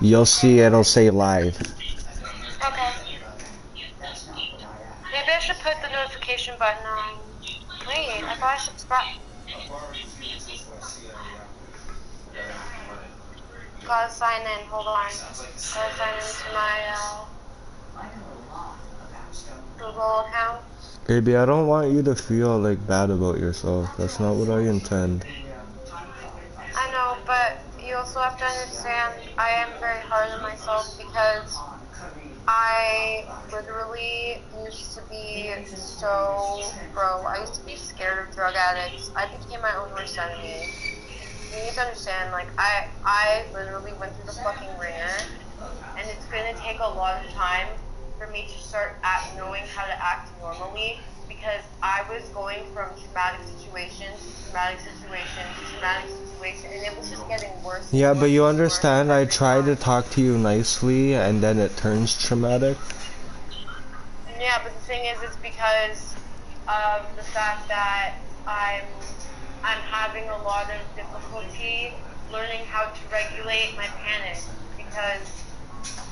You'll see it'll say live. Okay. Maybe I should put the notification button on. Wait, I thought I should gotta sign in, hold on. Gotta sign into my Google account. Baby, I don't want you to feel like bad about yourself. That's not what I intend. I know, but you also have to understand I am very hard on myself because I literally used to be so, bro, I used to be scared of drug addicts. I became my own worst enemy. You need to understand, like, I literally went through the fucking ringer, and it's gonna take a lot of time for me to start knowing how to act normally, because I was going from traumatic situation to traumatic situation to traumatic situation, and it was just getting worse. Yeah, but you understand, I try to talk to you nicely, and then it turns traumatic. Yeah, but the thing is, it's because of the fact that I'm having a lot of difficulty learning how to regulate my panic, because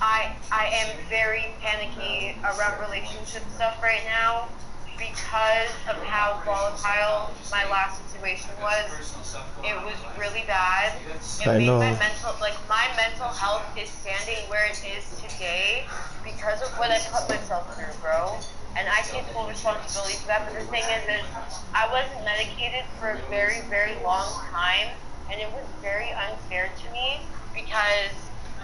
I am very panicky around relationship stuff right now because of how volatile my last situation was. It was really bad. It I made know. my mental health is standing where it is today because of what I put myself through, bro. And I take full responsibility for that, but the thing is I wasn't medicated for a very, very long time, and it was very unfair to me because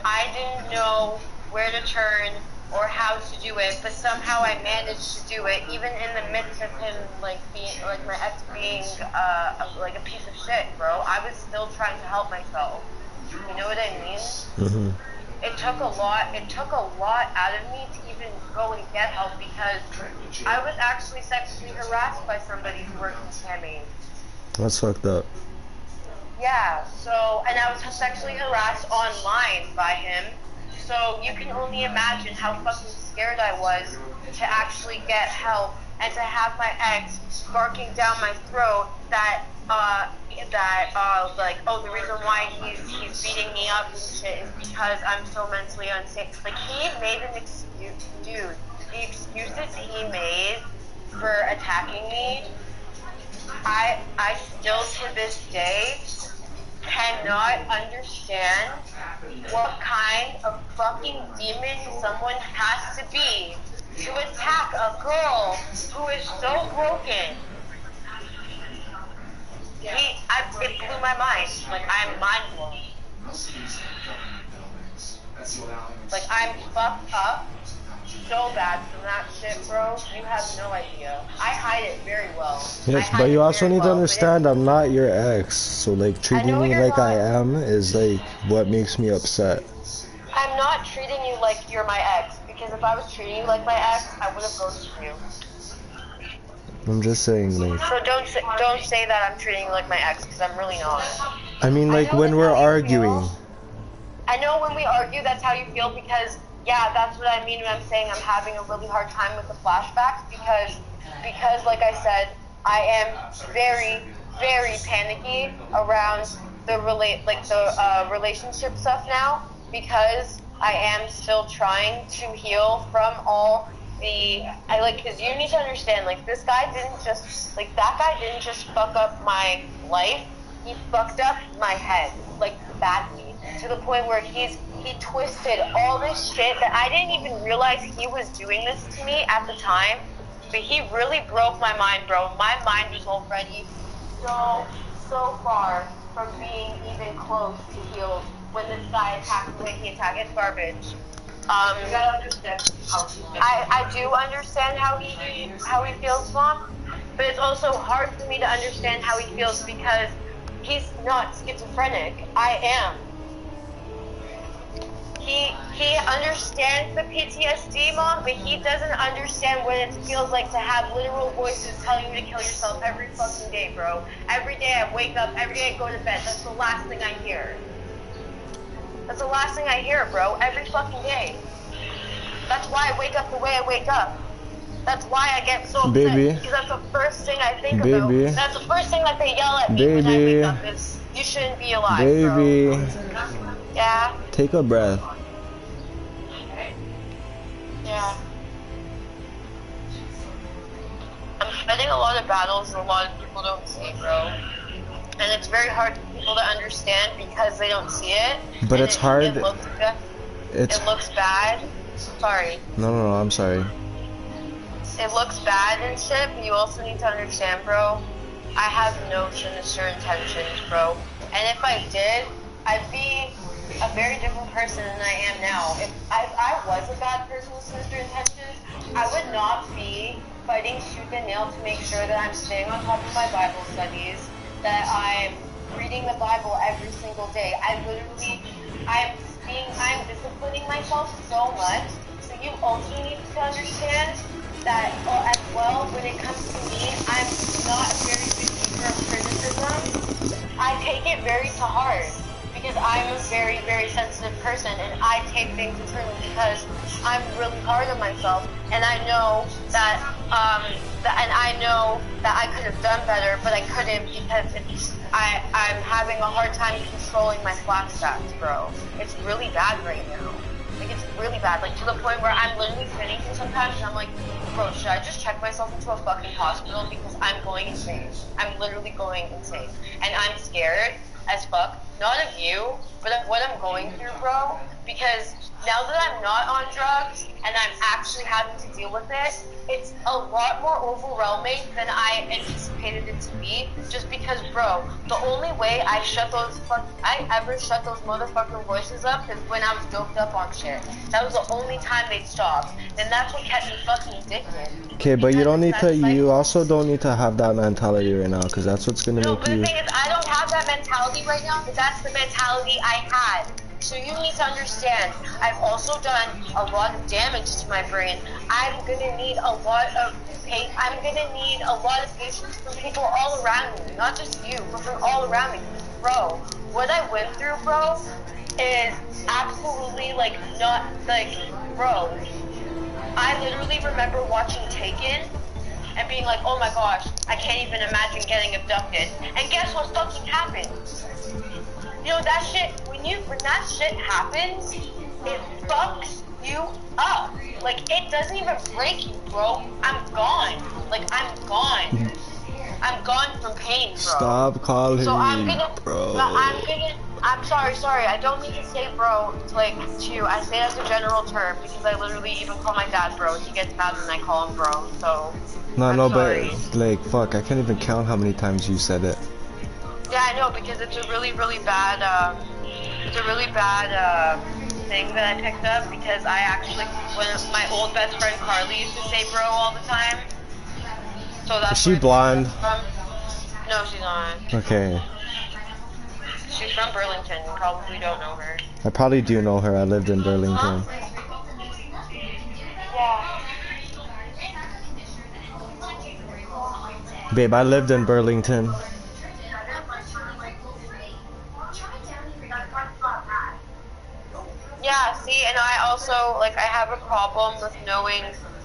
I didn't know where to turn or how to do it, but somehow I managed to do it, even in the midst of him, like, being, like, my ex being, like, a piece of shit, bro. I was still trying to help myself. You know what I mean? Mm-hmm. It took a lot out of me to even go and get help, because I was actually sexually harassed by somebody who worked in scamming. That's fucked up. Yeah, so, and I was sexually harassed online by him, so you can only imagine how fucking scared I was to actually get help, and to have my ex barking down my throat that like, oh, the reason why he's beating me up and shit is because I'm so mentally unsafe. Like, he made an excuse, dude. The excuses he made for attacking me, I still to this day cannot understand what kind of fucking demon someone has to be to attack a girl who is so broken. It blew my mind. Like, I'm mind blown. Like, I'm fucked up so bad from that shit, bro. You have no idea. I hide it very well. Yes, but you also need to understand I'm not your ex, so like treating me like I am is like what makes me upset. I'm not treating you like you're my ex, because if I was treating you like my ex, I would have ghosted you. I'm just saying, like. So don't say that I'm treating you like my ex, because I'm really not. I mean, like, when we're arguing. I know when we argue, that's how you feel, because, yeah, that's what I mean when I'm saying I'm having a really hard time with the flashbacks, because like I said, I am very, very panicky around the relationship stuff now, because I am still trying to heal from all because you need to understand, like, that guy didn't just fuck up my life, he fucked up my head, like, badly, to the point where he twisted all this shit that I didn't even realize he was doing this to me at the time, but he really broke my mind, bro. My mind was already so far from being even close to healed when this guy attacked the way he attacked. It's garbage. You gotta understand how he feels. I do understand how he feels, Mom, but it's also hard for me to understand how he feels because he's not schizophrenic. I am. He understands the PTSD, Mom, but he doesn't understand what it feels like to have literal voices telling you to kill yourself every fucking day, bro. Every day I wake up, every day I go to bed, that's the last thing I hear. That's the last thing I hear, bro, every fucking day. That's why I wake up the way I wake up. That's why I get so upset, because that's the first thing I think about. That's the first thing that they yell at me when I wake up is, you shouldn't be alive, bro. Yeah. Take a breath. Yeah. I'm fighting a lot of battles a lot of people don't see, bro. And it's very hard for people to understand because they don't see it. But and it's hard. It looks good. It looks bad. Sorry. No, I'm sorry. It looks bad and shit, but you also need to understand, bro, I have no sinister intentions, bro. And if I did, I'd be a very different person than I am now. If I was a bad person with sinister intentions, I would not be fighting tooth and nail to make sure that I'm staying on top of my Bible studies, that I'm reading the Bible every single day. I'm disciplining myself so much. So you also need to understand that as well, when it comes to me, I'm not a very big user of criticism. I take it very to heart because I'm a very, very sensitive person, and I take things internally because I'm really hard on myself, and I know that I know that I could have done better, but I couldn't because I'm having a hard time controlling my flashbacks, bro. It's really bad right now. Like, it's really bad, like, to the point where I'm literally sitting here sometimes and I'm like, bro, should I just check myself into a fucking hospital because I'm going insane. I'm literally going insane. And I'm scared as fuck, not of you, but of what I'm going through, bro, because now that I'm not on drugs and I'm actually having to deal with it, it's a lot more overwhelming than I anticipated it to be, just because, bro, the only way I ever shut those motherfucking voices up is when I was doped up on shit. That was the only time they'd stop, and that's what kept me fucking addicted. Okay, but you also don't need to have that mentality right now, because that's what's gonna make you... No, but the thing is, I don't have that mentality right now, but that's the mentality I had. So you need to understand, I've also done a lot of damage to my brain. I'm gonna need a lot of patience from people all around me, not just you, but from all around me. Bro, what I went through, bro, is absolutely bro, I literally remember watching Taken and being like, oh my gosh, I can't even imagine getting abducted. And guess what fucking happened? You know, that shit, when that shit happens, it fucks you up. Like, it doesn't even break you, bro. I'm gone. Like, I'm gone. I'm gone from pain, bro. Stop calling so me, bro. I'm sorry, I don't mean to say bro, like, to you. I say it as a general term, because I literally even call my dad bro. He gets mad when I call him bro, so... No, but, like, fuck, I can't even count how many times you said it. Yeah, I know, because it's a really, really bad, thing that I picked up, because I actually, when my old best friend Carly used to say bro all the time, so that's... Is she blonde? No, she's not. Okay. She's from Burlington, you probably don't know her. I probably do know her, I lived in Burlington. Yeah. Babe, I lived in Burlington. Yeah, see, and I also, like, I have a problem with knowing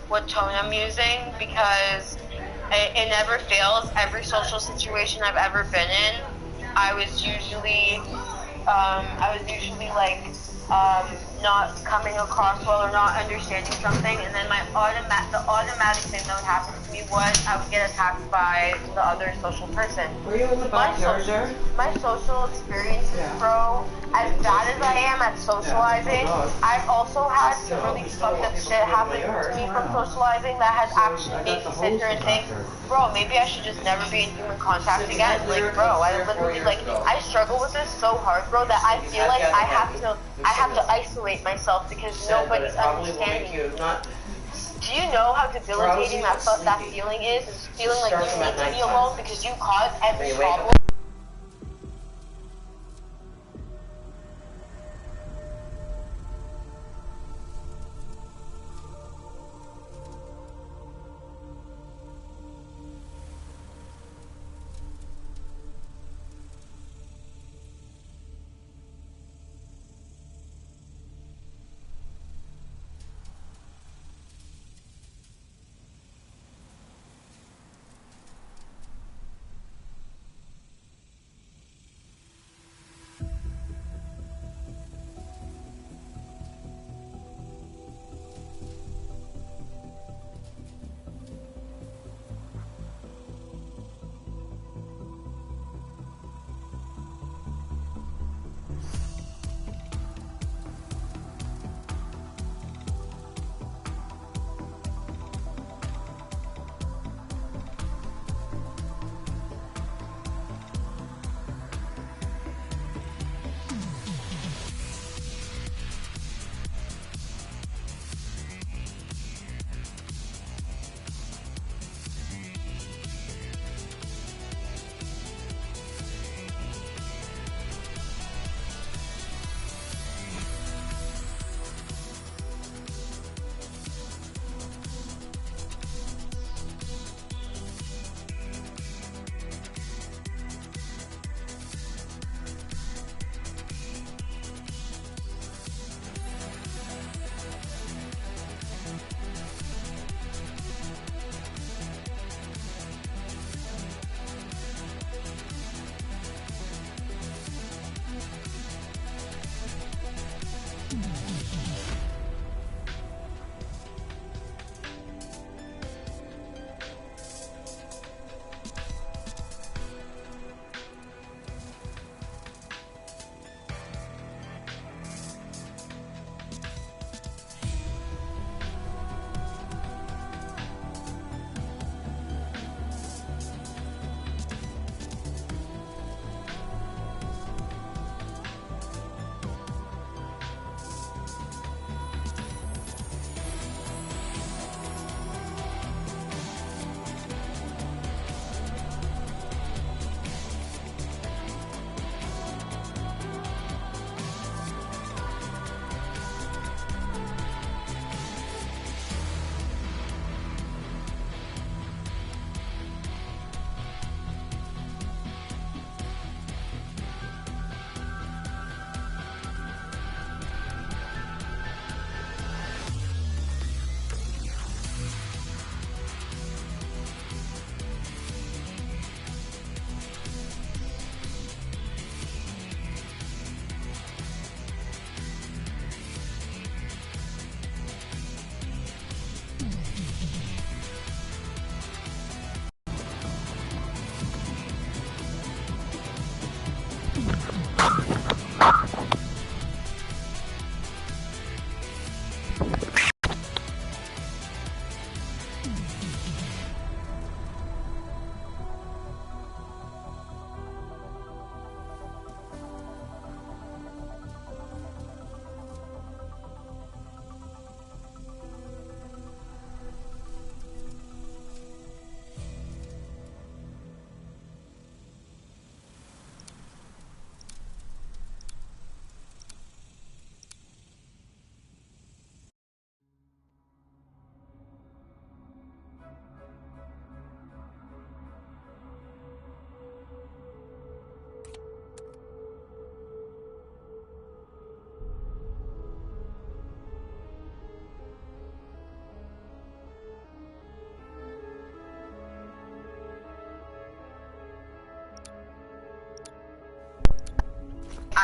what tone I'm using, because it never fails. Every social situation I've ever been in, I was usually like, not coming across well or not understanding something, and then the automatic thing that would happen to me was I would get attacked by the other social person. Were you in the backyard there? My social experiences, bro, as bad as I am at socializing, I've also had some really fucked up shit happen to me from socializing that has actually made me sit here and think, bro, maybe I should just never be in human contact again. Like, bro, I literally, like, I struggle with this so hard, bro, that I feel like I have to isolate myself because nobody's understanding me. Do you know how debilitating that feeling is? It's feeling like you need to be alone because you cause every problem.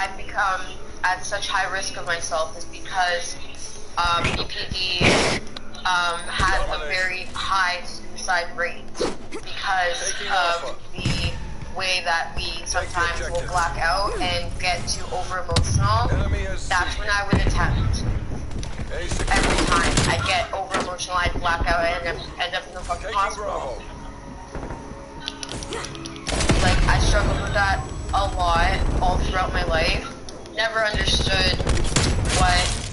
I've become at such high risk of myself is because BPD has a very high suicide rate because of the way that we sometimes will black out and get too over emotional. That's when I would attempt. Every time I get over emotional, I'd black out and end up in the fucking hospital. Like, I struggled with that a lot all throughout my life. Never understood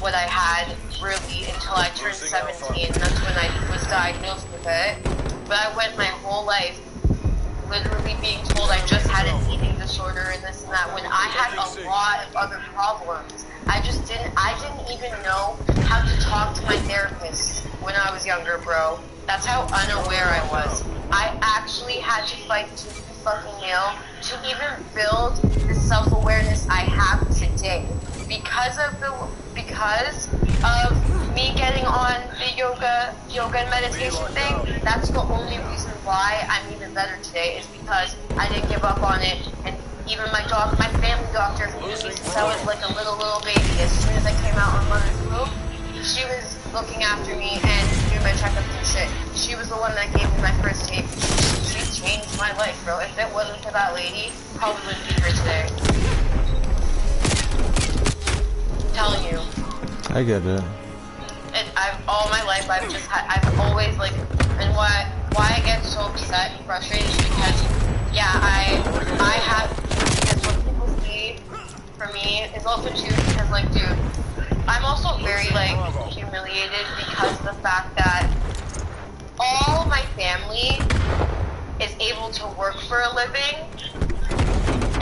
what I had really until I turned 17. That's when I was diagnosed with it. But I went my whole life literally being told I just had an eating disorder and this and that when I had a lot of other problems. I didn't even know how to talk to my therapist when I was younger, bro. That's how unaware I was. I actually had to fight tooth and fucking nail to even build the self-awareness I have today. Because of me getting on the yoga and meditation thing, that's the only reason why I'm even better today, is because I didn't give up on it. And even my family doctor, who knew me since I was like a little baby, as soon as I came out on mother's womb, she was looking after me and doing my checkups and shit. She was the one that gave me my first tape. She changed my life, bro. If it wasn't for that lady, probably wouldn't be here today. I'm telling you. I get it. And all my life, I've always, like, and why I get so upset and frustrated is because, yeah, I have, because what people see for me is also too, because, like, dude, I'm also very, like, humiliated because of the fact that all my family is able to work for a living,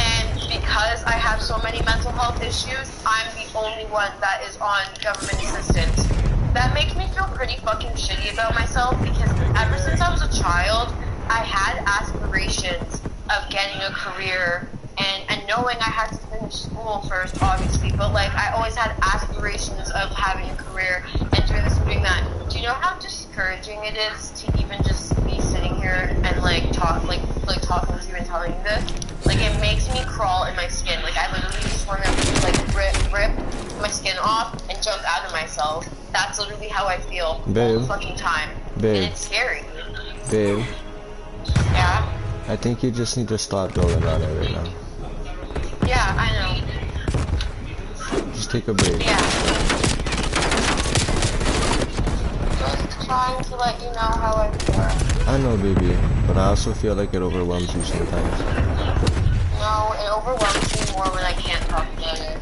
and because I have so many mental health issues, I'm the only one that is on government assistance. That makes me feel pretty fucking shitty about myself because ever since I was a child, I had aspirations of getting a career and knowing I had to finish school first, obviously, but like I always had aspirations of having a career and doing this and doing that. Do you know how discouraging it is to even just be sitting here and like talking to you and telling you this? Like, it makes me crawl in my skin. Like, I literally just want to like rip my skin off and jump out of myself. That's literally how I feel all the fucking time. Babe. And it's scary. Babe. Yeah? I think you just need to stop dwelling on it right now. Yeah, I know. Just take a break. Yeah. Just trying to let you know how I feel. I know, baby, but I also feel like it overwhelms you sometimes. No, it overwhelms me more when I can't talk about it.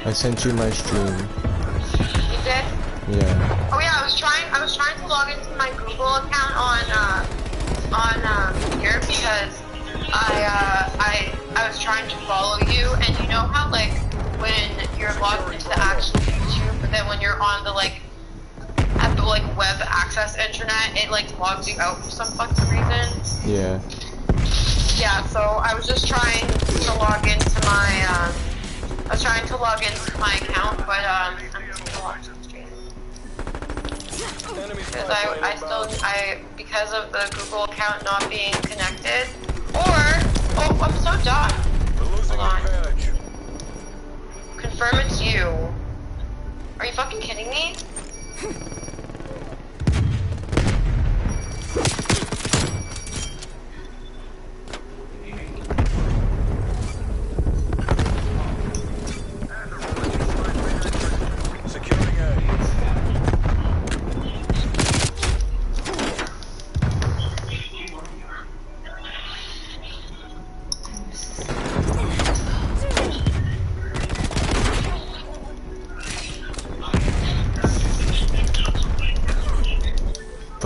I sent you my stream. You did? Yeah. Oh yeah, I was trying to log into my Google account on here because I was trying to follow you, and you know how like when you're logged into the actual YouTube, but then when you're on the like at the like web access internet, it like logs you out for some fucking reason. Yeah. Yeah, so I was just trying to log into my account, but I'm still on the stream. Because because of the Google account not being connected, oh, I'm so dumb. Hold on. Confirm it's you. Are you fucking kidding me?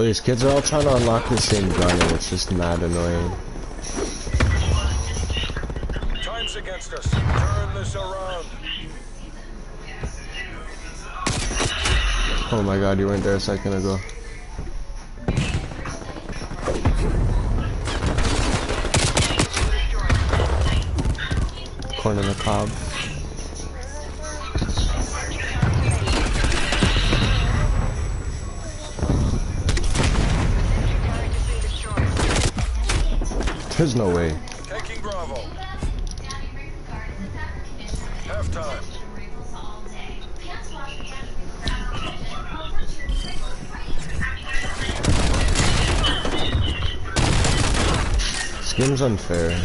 So these kids are all trying to unlock the same gun and it's just mad annoying. Time's against us. Turn this around. Oh my god, you weren't there a second ago. Corn on the cob. There's no way. Taking Bravo. Half time. This game's unfair.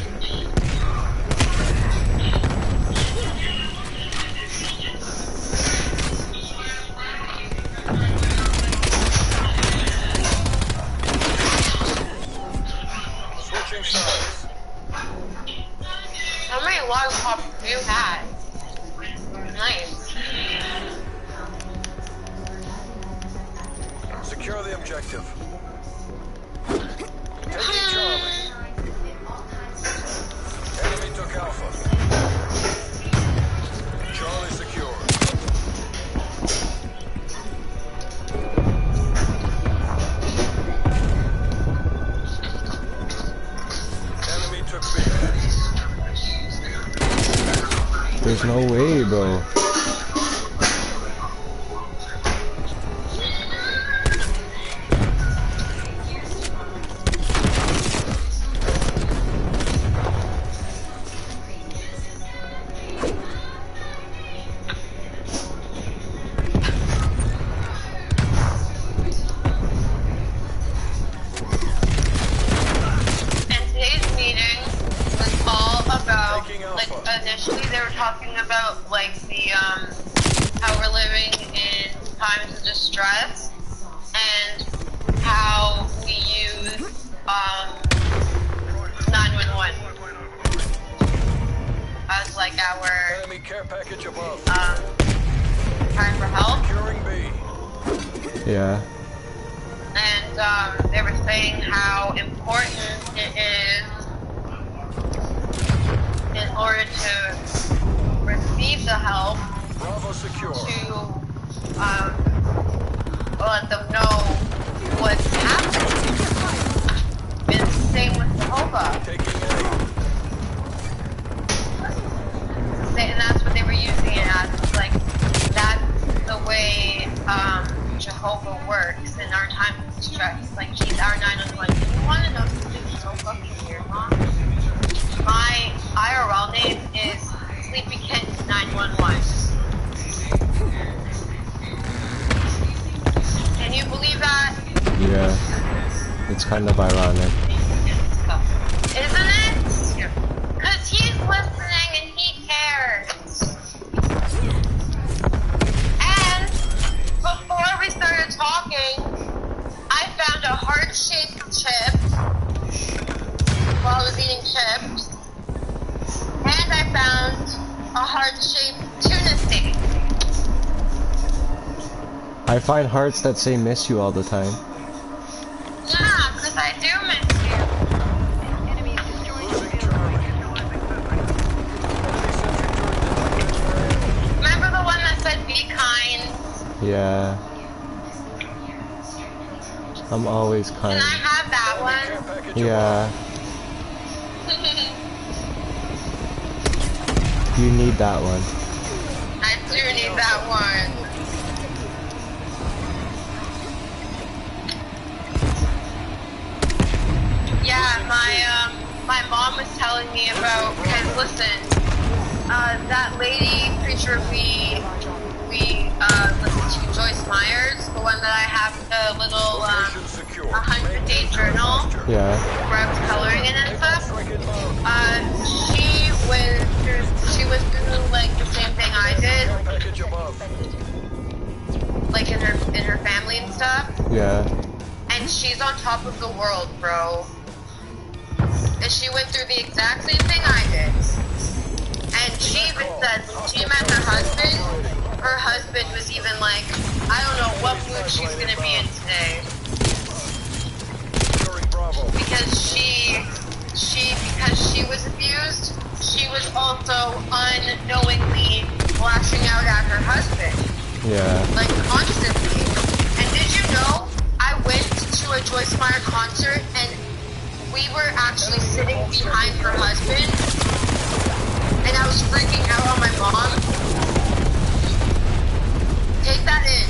Switching sides. How many log pops do you have? Nice. Secure the objective. Taking Charlie. Enemy took Alpha. Charlie secure. Enemy took B. There's no way, bro. And today's meeting was all about, Taking like, Alpha. initially they were talking about, like, the, how we're living in times of distress and how we use, 911 as, like, our, Enemy care package above. time for help. Securing B. Yeah. And they were saying how important it is in order to receive the help Bravo secure. to let them know what's happening. And it's the same with Jehovah. Taking A. And that's what they were using it as. It's like, that's the way Jehovah works in our time of distress. Like, he's our 911. You want to know something so fucking weird, Mom? My IRL name is Sleepy Kitten 911. Can you believe that? Yeah. It's kind of ironic. Isn't it? Because he's listening and he cares. And before we started talking, I found a heart-shaped chip while I was eating chips. And I found a heart-shaped tuna steak. I find hearts that say miss you all the time. Yeah, because I do miss you. Losing Charlie. Remember the one that said be kind? Yeah. I'm always Can kind. I have that Care one? package Yeah. You need that one. I do need that one. Yeah, my mom was telling me about, because listen, that lady preacher we listened to, Joyce Myers, the one that I have the little Location secure. 100-day journal Yeah. where I was coloring in and stuff. Strike inbound. She was through like the same thing I did, Care package above. like in her family and stuff. Yeah. And she's on top of the world, bro. And she went through the exact same thing I did. And she even said when she met her husband was even like, I don't know what mood she's gonna be in today. because she was abused, she was also unknowingly lashing out at her husband. Yeah. Like, constantly. And did you know, I went to a Joyce Meyer concert and we were actually sitting behind her husband, and I was freaking out on my mom. Take that in.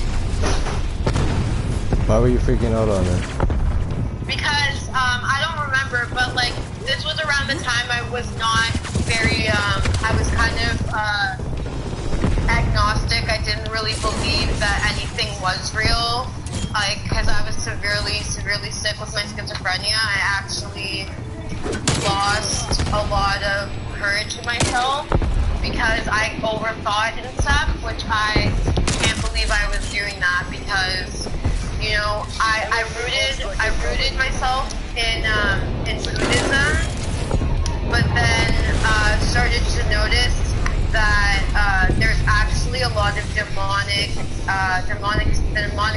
Why were you freaking out on her? Because, I don't remember, but like, this was around the time I was not very, I was kind of, agnostic. I didn't really believe that anything was real. Like, because I was severely sick with my schizophrenia, I actually lost a lot of courage in myself because I overthought and stuff, which I can't believe I was doing that because, you know, I rooted myself in Buddhism, but then started to notice that there's actually a lot of demonic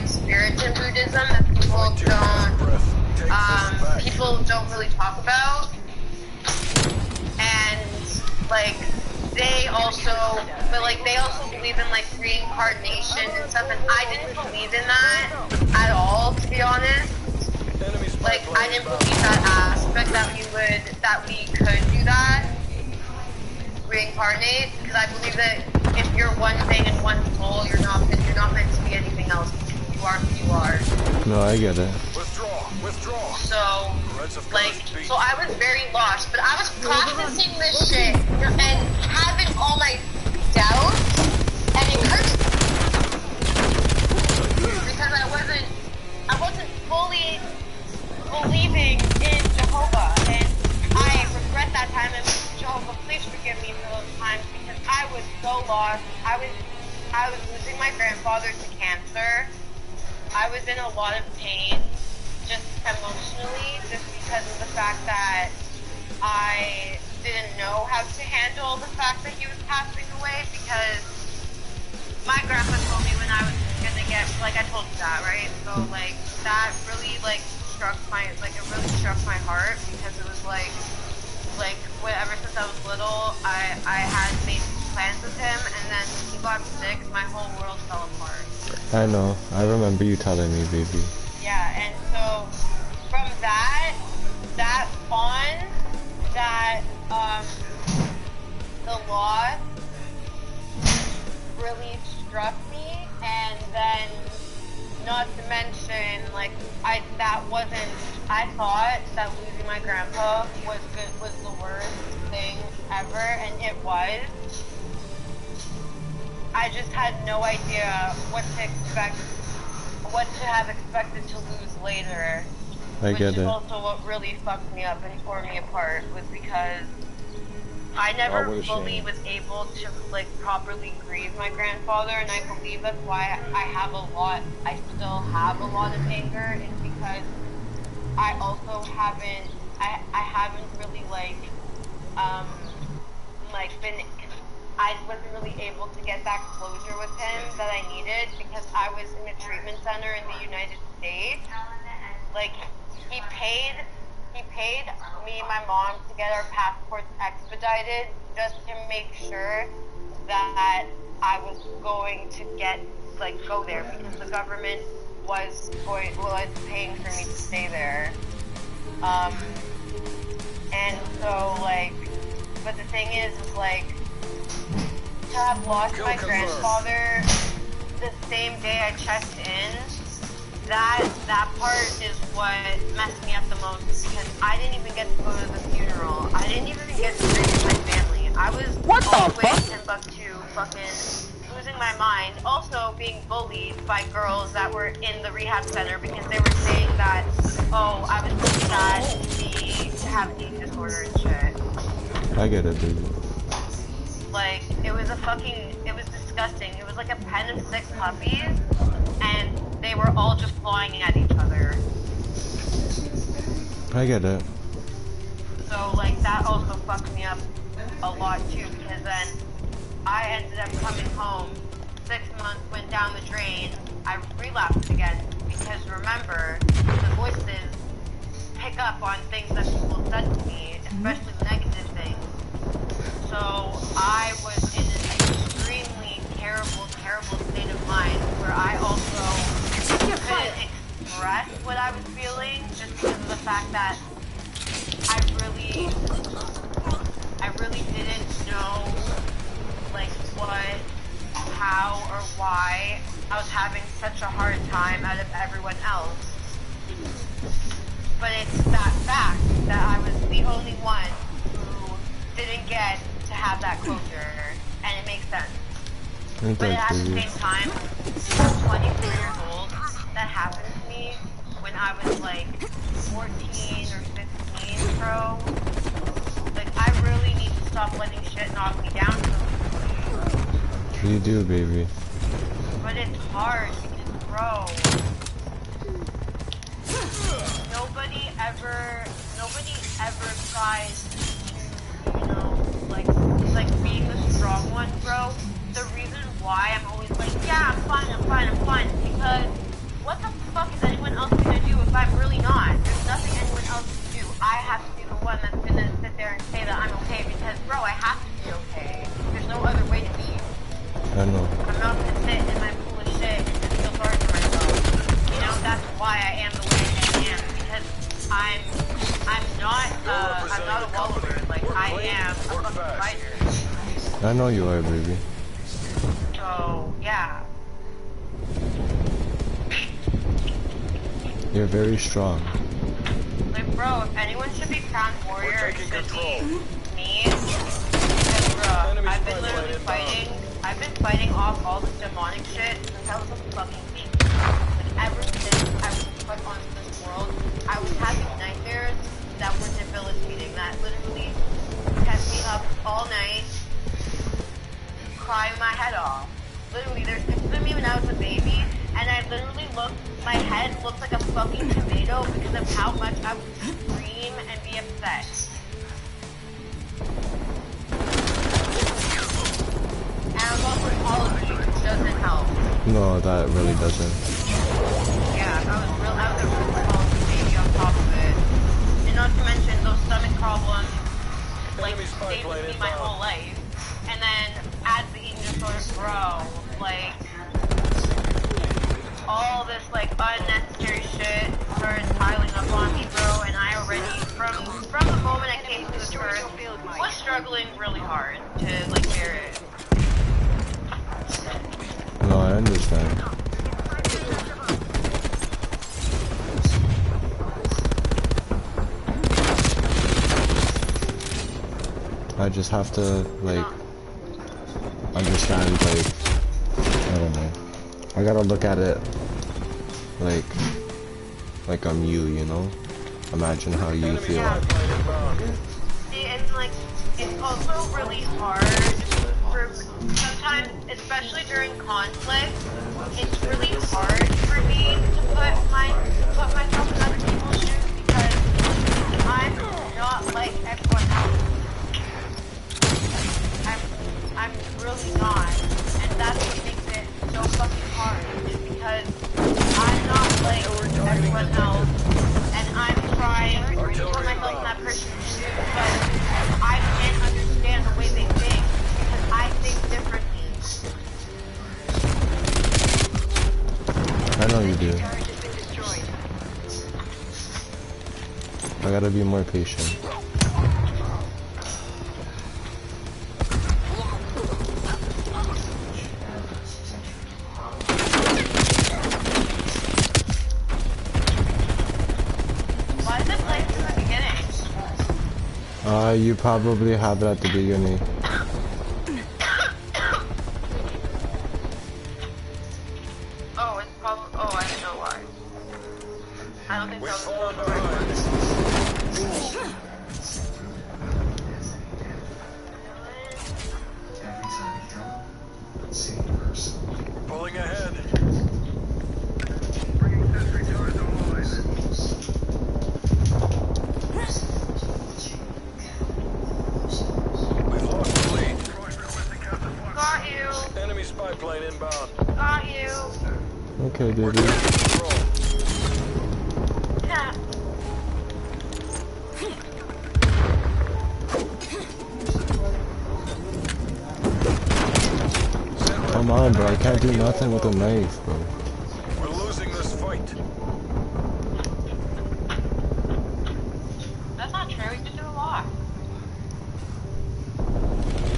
spirits in Buddhism that people don't really talk about, and like they also believe in like reincarnation and stuff, and I didn't believe in that at all, to be honest. Like, I didn't believe that aspect that we could do that, reincarnate, because I believe that if you're one thing and one soul, you're not meant to be anything else. You are who you are. No, I get it. Withdraw. So, like, so I was very lost, but I was practicing this shit and having all my doubts, and it hurts because I wasn't fully believing in Jehovah, and I regret that time, and Jehovah, please forgive me for those times, because I was so lost. I was losing my grandfather to cancer. I was in a lot of pain, just emotionally, just because of the fact that I didn't know how to handle the fact that he was passing away, because my grandpa told me when I was gonna get, like, I told you that, right? So, like, that really, like, it really struck my heart, because it was like, ever since I was little, I had made plans with him, and then when he got sick, my whole world fell apart. I know. I remember you telling me, baby. Yeah, and so, from that on, the loss really struck me, and then, not to mention, like, I thought that losing my grandpa was the worst thing ever, and it was. I just had no idea what to have expected to lose later. I get it. Which is also what really fucked me up and tore me apart, was because I never fully was able to, like, properly grieve my grandfather, and I believe that's why I still have a lot of anger, is because I also haven't really, I wasn't really able to get that closure with him that I needed, because I was in a treatment center in the United States. Like, he paid me and my mom to get our passports expedited, just to make sure that I was going to go there, because the government was paying for me to stay there. And so, like, but the thing is like, to have lost my grandfather the same day I checked in, that part is what messed me up the most, because I didn't even get to go to the funeral. I didn't even get to visit my family. I was always in Timbuktu, fucking losing my mind. Also being bullied by girls that were in the rehab center, because they were saying that, oh, I was too sad to have an eating disorder and shit. I get it, baby. Like, it was disgusting. It was like a pen of 6 puppies, and they were all just clawing at each other. I get it. So, like, that also fucked me up a lot, too, because then I ended up coming home, 6 months went down the drain, I relapsed again, because remember, the voices pick up on things that people said to me, especially negative things. So I was in an extremely terrible state of mind where I also couldn't express what I was feeling just because of the fact that I really didn't know like what, how, or why I was having such a hard time out of everyone else. But it's that fact that I was the only one who didn't get to have that closure, and it makes sense. But at the same time, I'm 22 years old. That happened to me when I was like 14 or 15, bro. Like, I really need to stop letting shit knock me down. You do, baby. But it's hard because, bro, nobody ever tries to, you know, like being the strong one, bro. The reason why I'm always like, yeah, I'm fine, is because what the fuck is anyone else gonna do if I'm really not? There's nothing anyone else can do. I have to be the one that's gonna sit there and say that I'm okay because, bro, I have to be okay. There's no other way to be. I know. I'm not gonna sit in my pool of shit and just feel sorry for myself. You know, that's why I am the way I am, because I'm not a wallower. Like, I am a fucking fighter. I know you are, baby. So, yeah. You're very strong. Like, bro, if anyone should be crowned warrior, it should be me. Because, bro, I've been fighting off all this demonic shit since I was a fucking baby. Like, ever since I was put onto this world, I was having nightmares that were debilitating, that literally kept me up all night, crying my head off. Literally, there's pictures of me when I was a baby, and I literally my head looked like a fucking tomato because of how much I would scream and be upset. And I'm also all of you, which doesn't help. No, that really doesn't. Yeah, I was a really small baby on top of it. And not to mention those stomach problems, like, stayed with me my whole life. And then as the eating disorder grow, like, all this, like, unnecessary shit started piling up on me, bro, and I already, from the moment I came to this earth, was struggling really hard to, like, bear it. No, I understand. I just have to, like, understand, like, I don't know. I gotta look at it like I'm you know? Imagine how you feel. See, and like, it's also really hard for sometimes, especially during conflict, it's really hard for me to put myself in other people's shoes because I'm not like everyone else. I'm really not, and that's what makes it so fucking hard, is because I'm not like everyone else, and I'm trying to put myself in that person's shoes, but I can't understand the way they think, because I think differently. I know you do. I gotta be more patient. You probably have it at the beginning. Oh, it's probably. Oh, I don't know why. I don't think that was Pulling ahead. Spy plane inbound. Got you. Okay, dude. Yeah. on, bro. I can't do nothing with a knife, bro. We're losing this fight. That's not true. You can do a lot.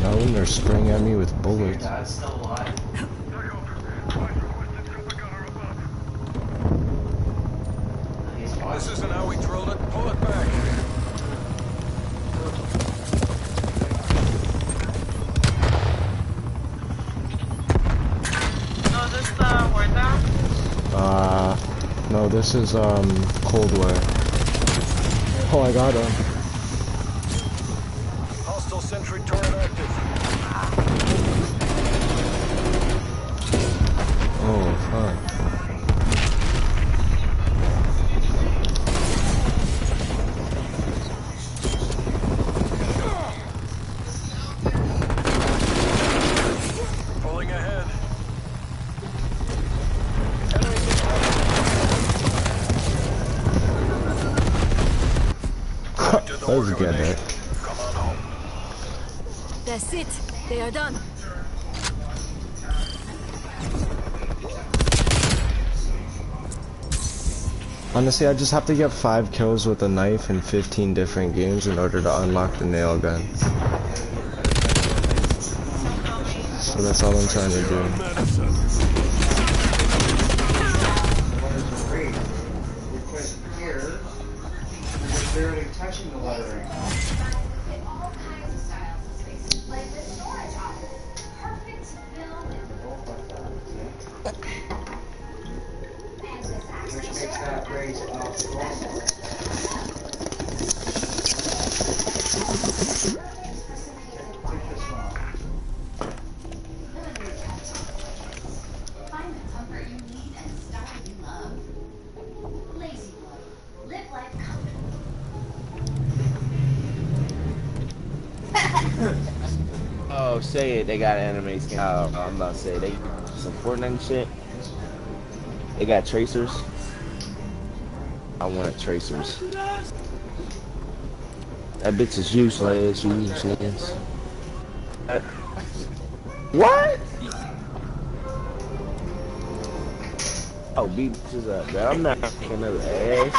Not when they're spraying at me with bullets. Still alive. This isn't how we drilled it. Pull it back. So is this the Warzone? No, this is, Cold War. Oh, I got him. Hostile sentry turret active. Oh, fuck. Pulling ahead. Let's get it. Come on home. That's it. They are done. Honestly, I just have to get 5 kills with a knife in 15 different games in order to unlock the nail gun. So that's all I'm trying to do. Barely touching the lettering. Which makes that race Find the comfort you need and style you love. Lazy Boy. Live life comfortably. Oh, say it. They got anime skin. Oh, I'm about to say they some Fortnite shit. They got tracers. I wanted tracers. That bitch is useless. What? Oh, beat bitches up, bro. I'm not looking another ass.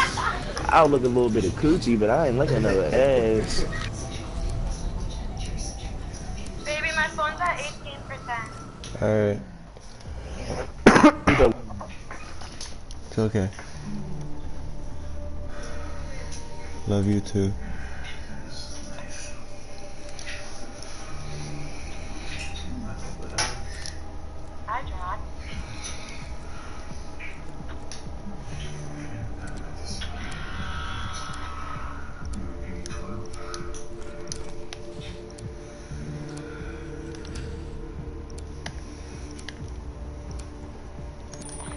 I'll look a little bit of coochie, but I ain't looking another ass. Baby, my phone's at 18%. Alright. It's okay. Love you too. Hi, John.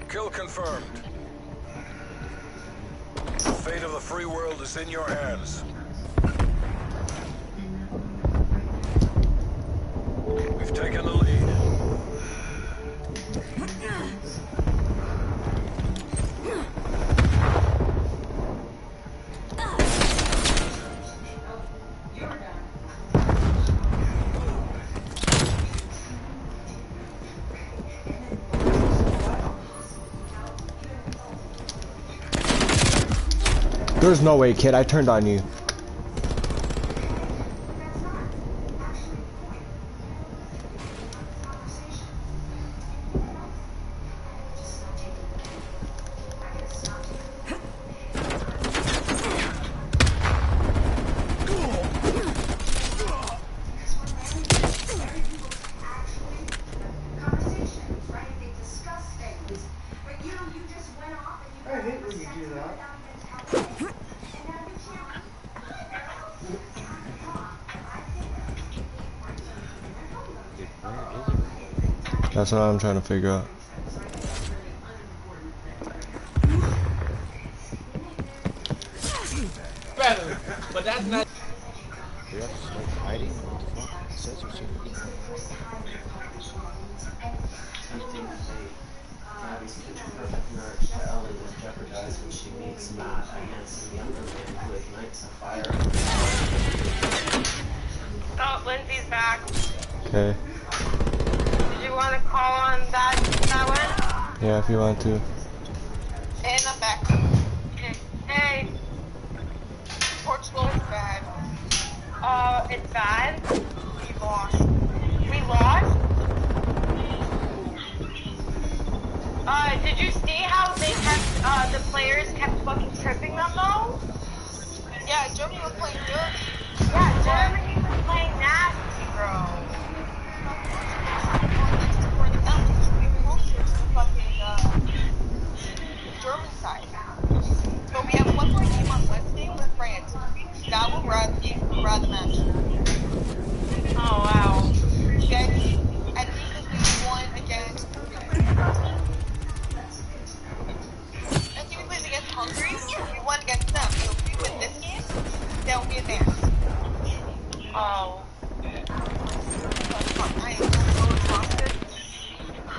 Kill confirmed. The fate of the free world is in your hands. We've taken the lead. There's no way, kid. I turned on you. I hate when you do that. That's what I'm trying to figure out. But that's not. They have to start fighting. What the fuck? Censorship. I think Gabby's picture perfect marriage to Ellie was jeopardized when she meets Matt, a handsome younger man who ignites a fire. Oh, Lindsay's back. Okay. Did you want to call on that one? Yeah, if you want to. And I'm back. Okay. Hey. Portugal is bad. It's bad? We lost. We lost? Did you see how they kept, the players kept fucking tripping them though? Yeah, Germany was playing dirty. Yeah, Germany was playing nasty, bro. German side. But we have one more game on Wednesday with France. That will grab the match. Oh wow. Then at least if we won against let's see, we played against Hungary, we won against them. So if we win this game, then we advance. Oh. I am so exhausted.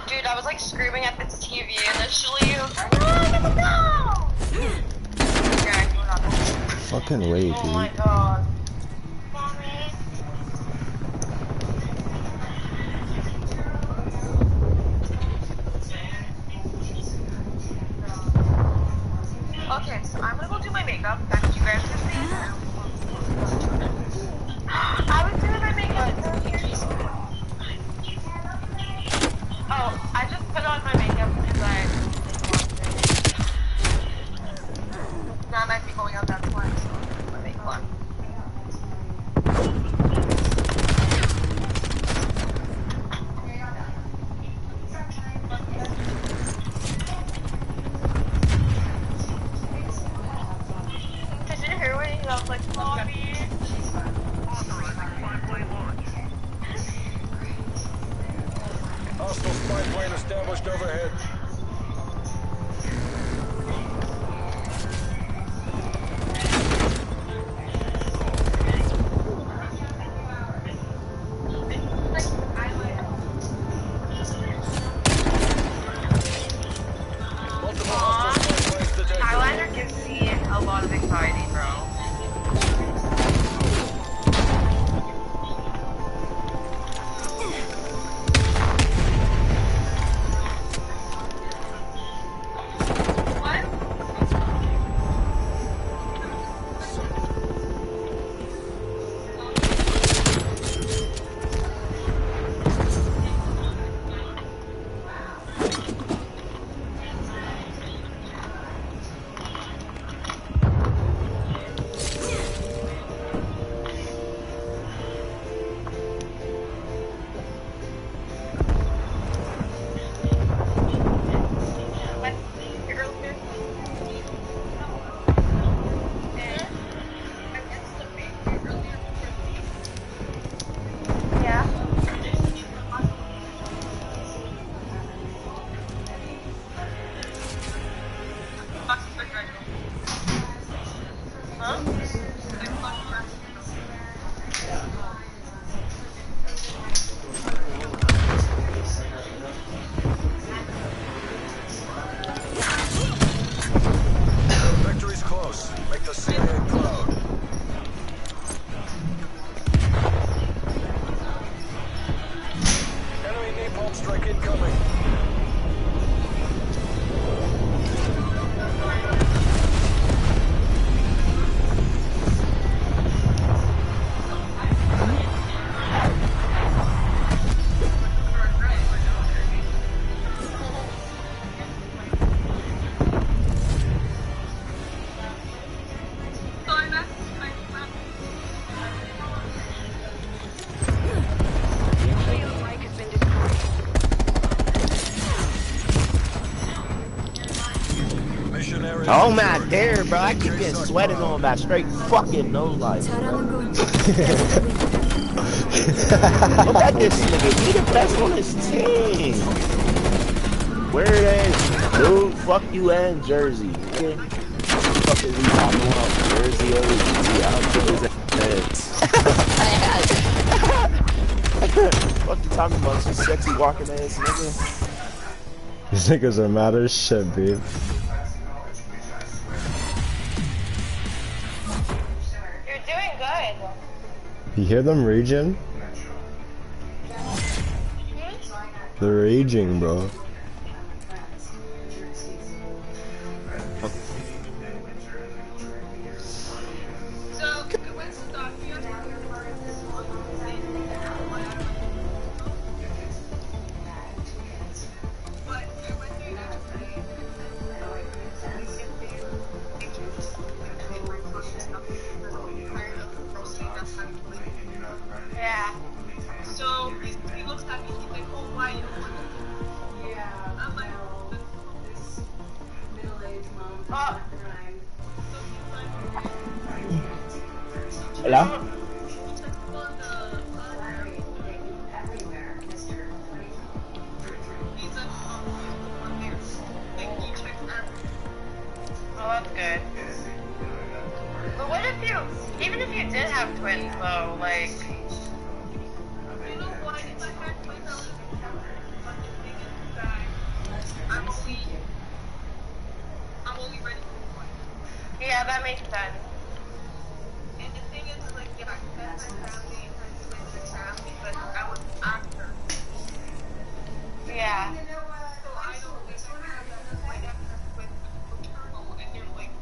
Dude, I was like screaming at the TV initially. I was like, no, no, no! Okay, we're not going. Fucking wait, Oh dude. my god. Mommy. Okay, so I'm gonna go do my makeup. That's what you guys can see. I was doing my makeup. Oh, I just put on my makeup because now I might be going out that one, so my makeup on. Did you hear when he was like, Mommy? Hostile spy plane established overhead. Highlander gives me a lot of anxiety, bro. What? Victory's close. Make the CIA proud. Enemy napalm strike incoming. Oh my there, bro. I keep getting sweated on by straight fucking no life. Look at this nigga. He the best on his team. Where it is? Dude, fuck you and Jersey. Okay? Fuck is he talking about? Jersey or I'll kick his ass. Fuck you talking about? You sexy walking ass nigga. These niggas are mad as shit, babe. You're doing good. You hear them raging? They're raging, bro. Yeah. So he looks at me, he's like, oh, why you don't want to? Yeah. I'm like, this middle-aged mom. Oh. Hola. Oh, that's good. But what if you, even if you did have twins though, like... You know what, if I had twins, I would I'm only ready for one. Yeah, that makes sense. And the thing is, like, yeah, I had my family, but I was after. Yeah. So I don't think I have that like with maternal and you're like,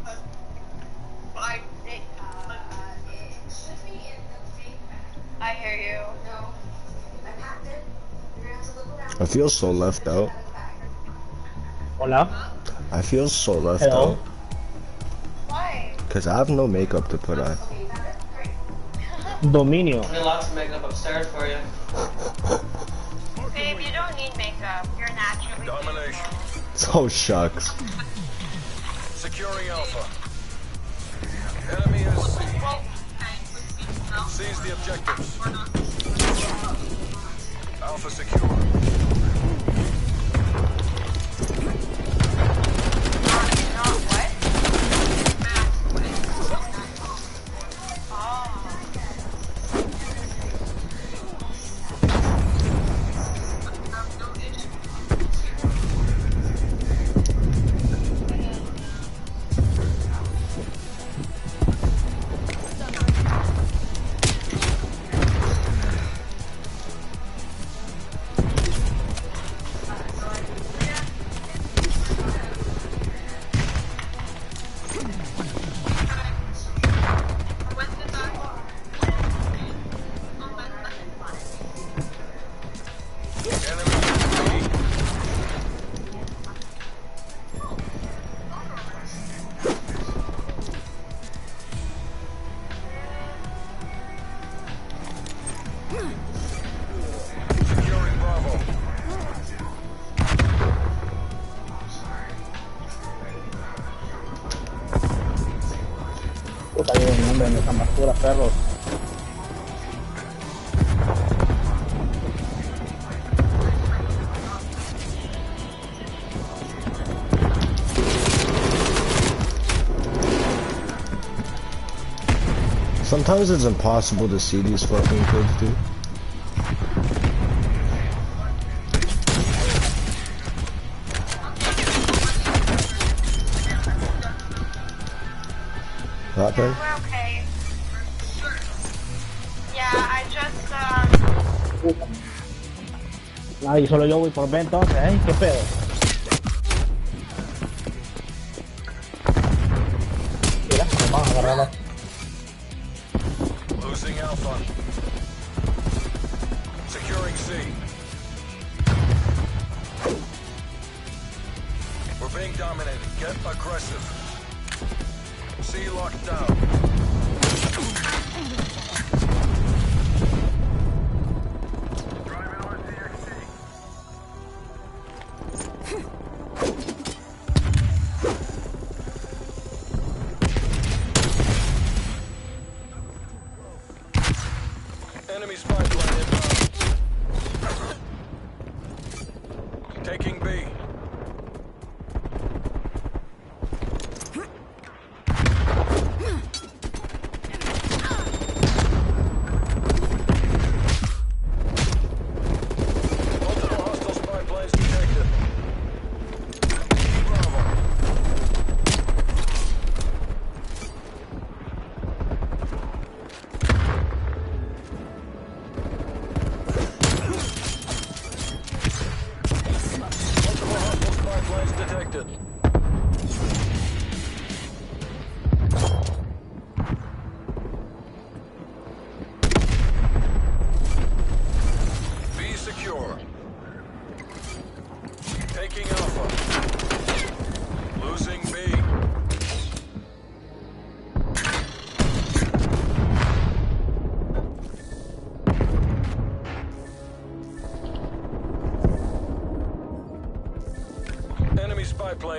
I hear you. I feel so left out. Hola. I feel so left Hello. out. Why? Because I have no makeup to put on. Dominio. There's lots of makeup upstairs for you. Babe, you don't need makeup. You're naturally Domination. Oh, shucks. Securing Alpha. Enemy is C. Seize the objectives. Alpha secure. What? Securing Bravo. Puta, hay un hombre en esa basura, perros. Sometimes it's impossible to see these fucking kids, dude. That thing? We're okay. Yeah, I just, Ah, y solo yo voy por B entonces, ¿eh? ¿Qué pedo? Mira, vamos a agarrarlo. Losing Alpha. Securing C. We're being dominated. Get aggressive. C locked down. Driving on DXC. Enemy spy plane inbound. Taking B. Multiple hostile spy planes detected. Bravo.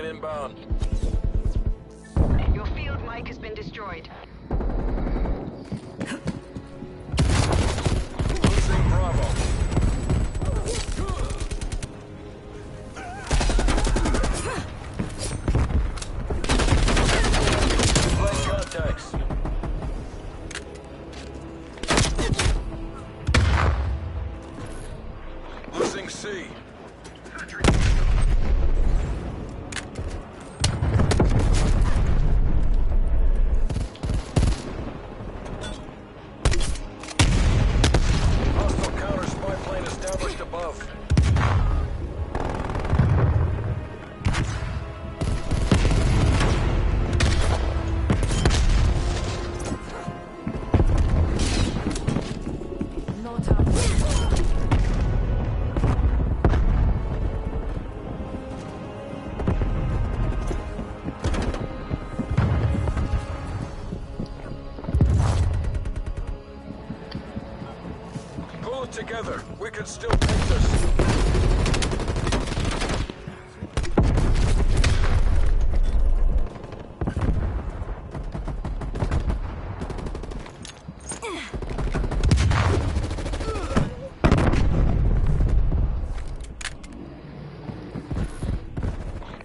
inbound. Your field mic has been destroyed. Losing Bravo. Line contacts. Losing C. Hostile counter spy plane established above. Not up. Pull it together. We can still take this.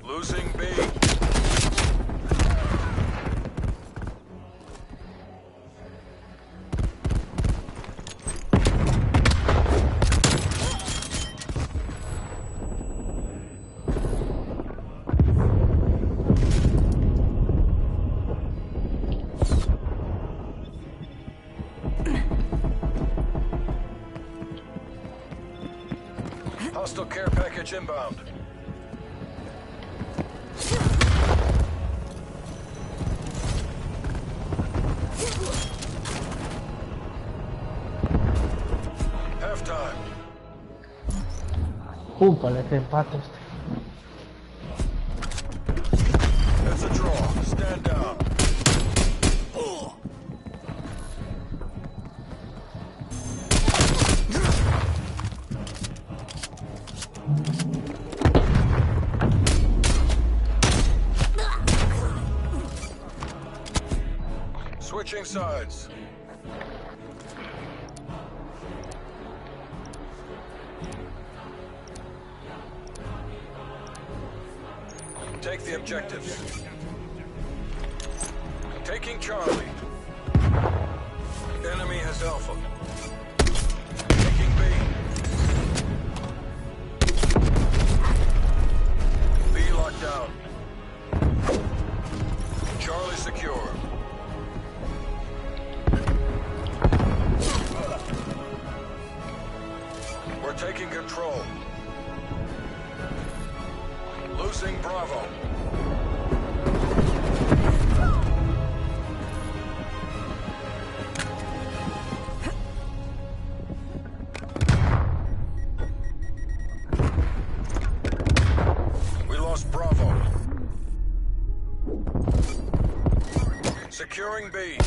Losing B. Hostile care package inbound. Halftime. Cúpale, ese empate. It's a draw. Stand down. Switching sides. Take the objectives. Taking Charlie. Enemy has Alpha. Taking B. B locked down. Charlie secure. We're taking control. Losing Bravo. We lost Bravo. Securing B.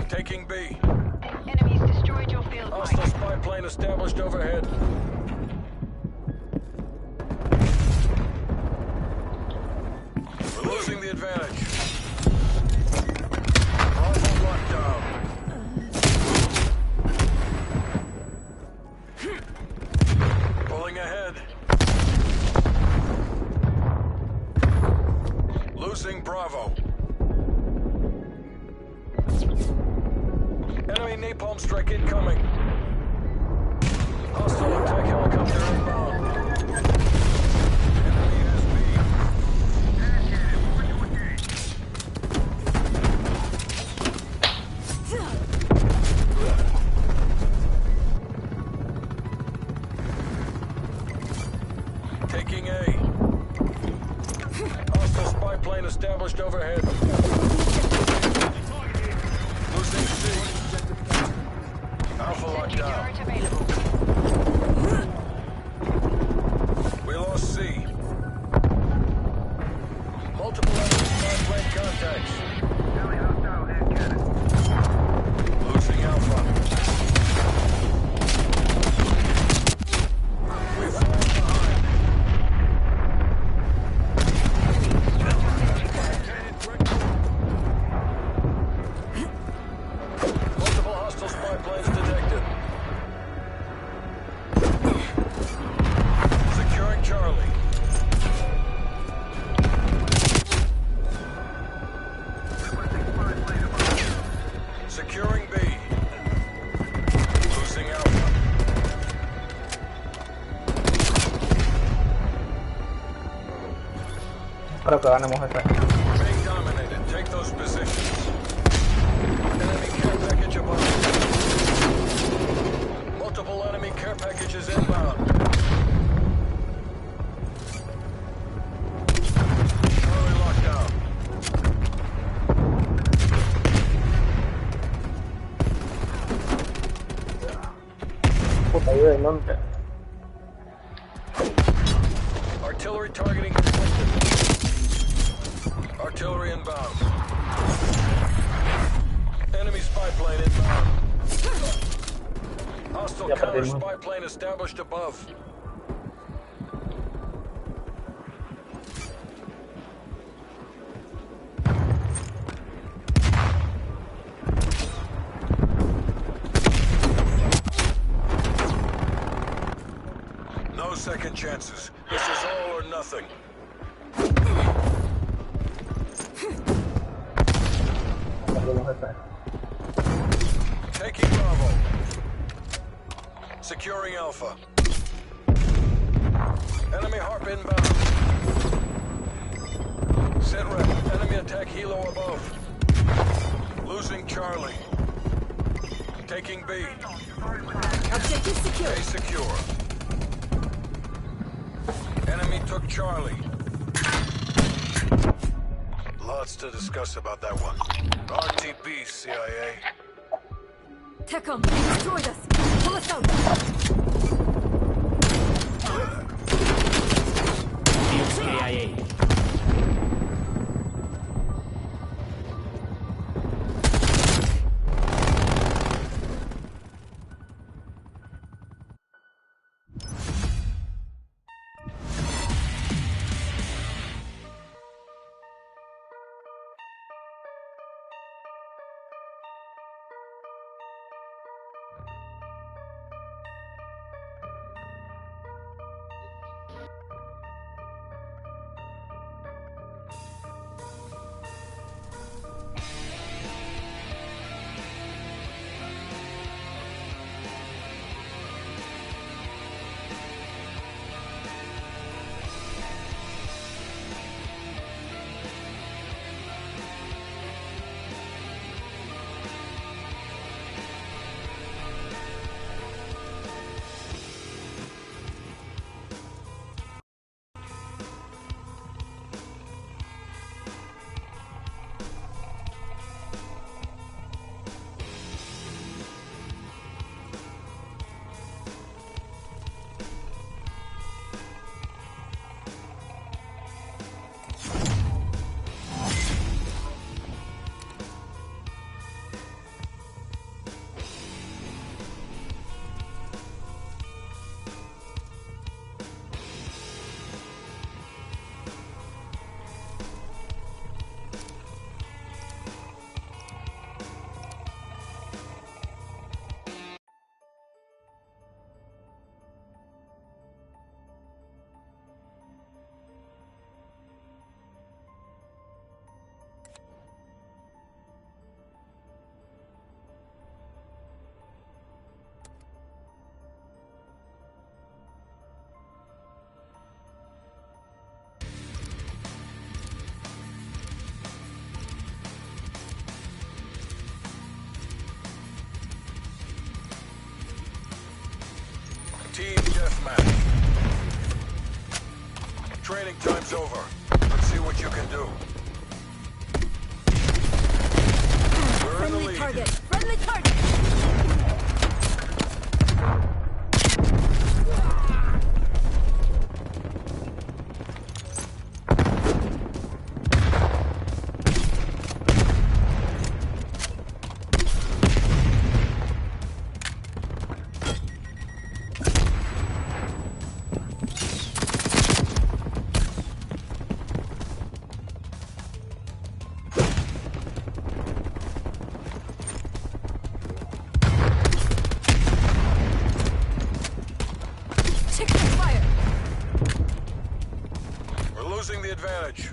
Taking B. Enemies destroyed your field mic. Hostile spy plane established overhead. We're losing the advantage. Bravo locked down. Pulling ahead. Losing Bravo. Enemy napalm strike incoming. Hostile attack helicopter inbound. Enemy has B. established overhead. Losing C. Alpha locked down. Turret available. We lost C. Multiple enemy spy plane contacts. Losing Alpha. We've fallen behind. Multiple hostile spy planes detected. Securing Charlie. Securing B. Losing Alpha. Creo que ganemos esta. Being dominated. Take those positions. Enemy care package above. Multiple enemy care packages inbound. Charlie locked down. Puta, ayuda en dónde. Artillery targeting completed. Artillery inbound. Enemy spy plane inbound. Hostile counter spy plane established above. No second chances. This is all or nothing. Perdemos esta. Taking Bravo. Securing Alpha. Enemy Harp inbound. Set rep. Enemy attack helo above. Losing Charlie. Taking B. Objective secure. A secure. Enemy took Charlie. Lots to discuss about that one. RTB, CIA. TECOM, they destroyed us. Pull us out. CIA. Team deathmatch. Training time's over. Let's see what you can do. the lead. Friendly target! We're losing the advantage.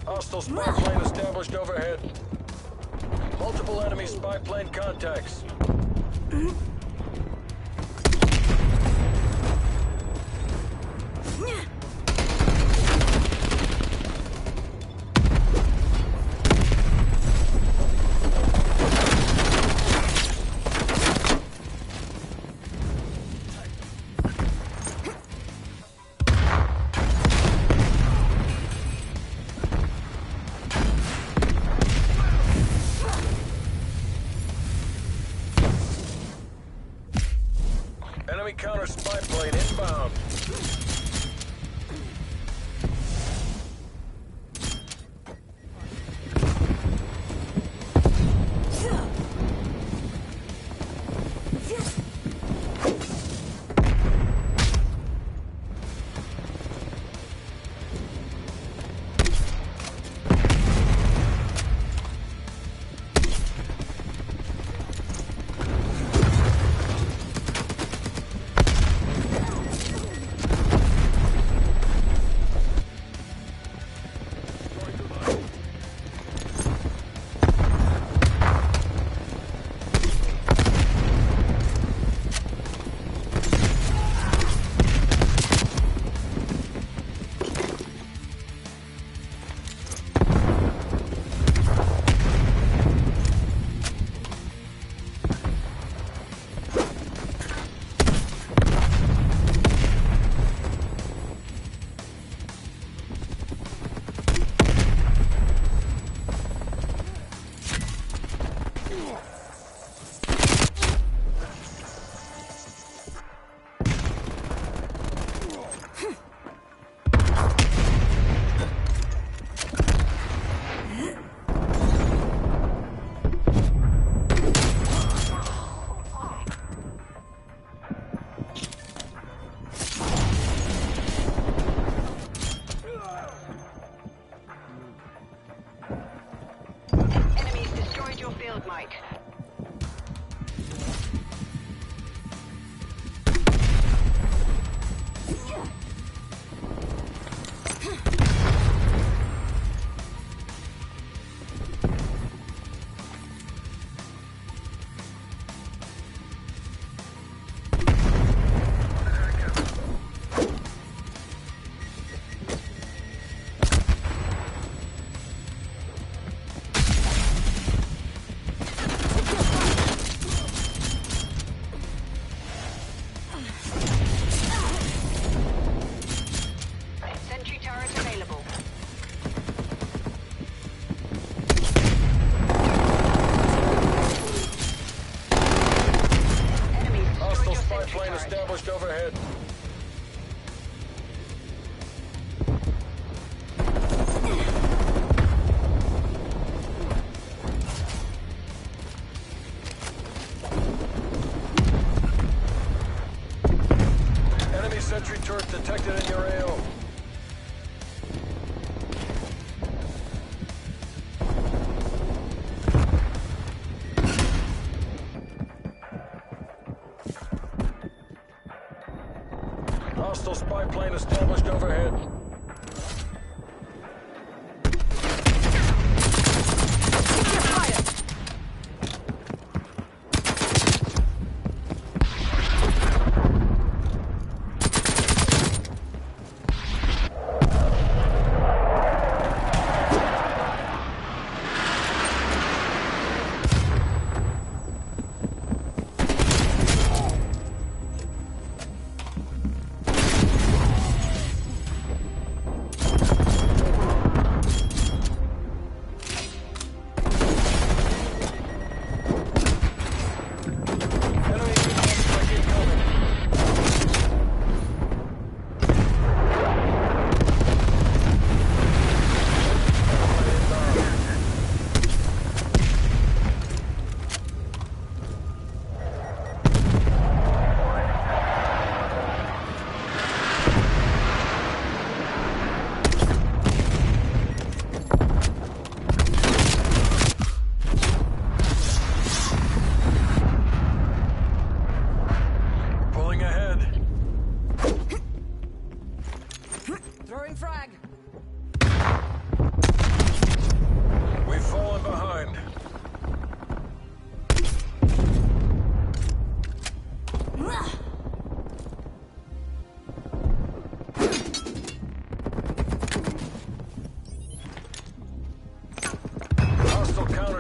Hostile spy plane established overhead. Multiple enemy spy plane contacts. Enemy counter spy plane inbound. Enemies destroyed your field, Mike.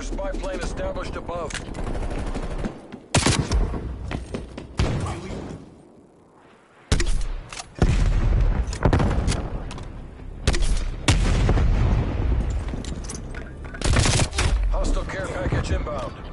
Counter spy plane established above. Hostile care package inbound.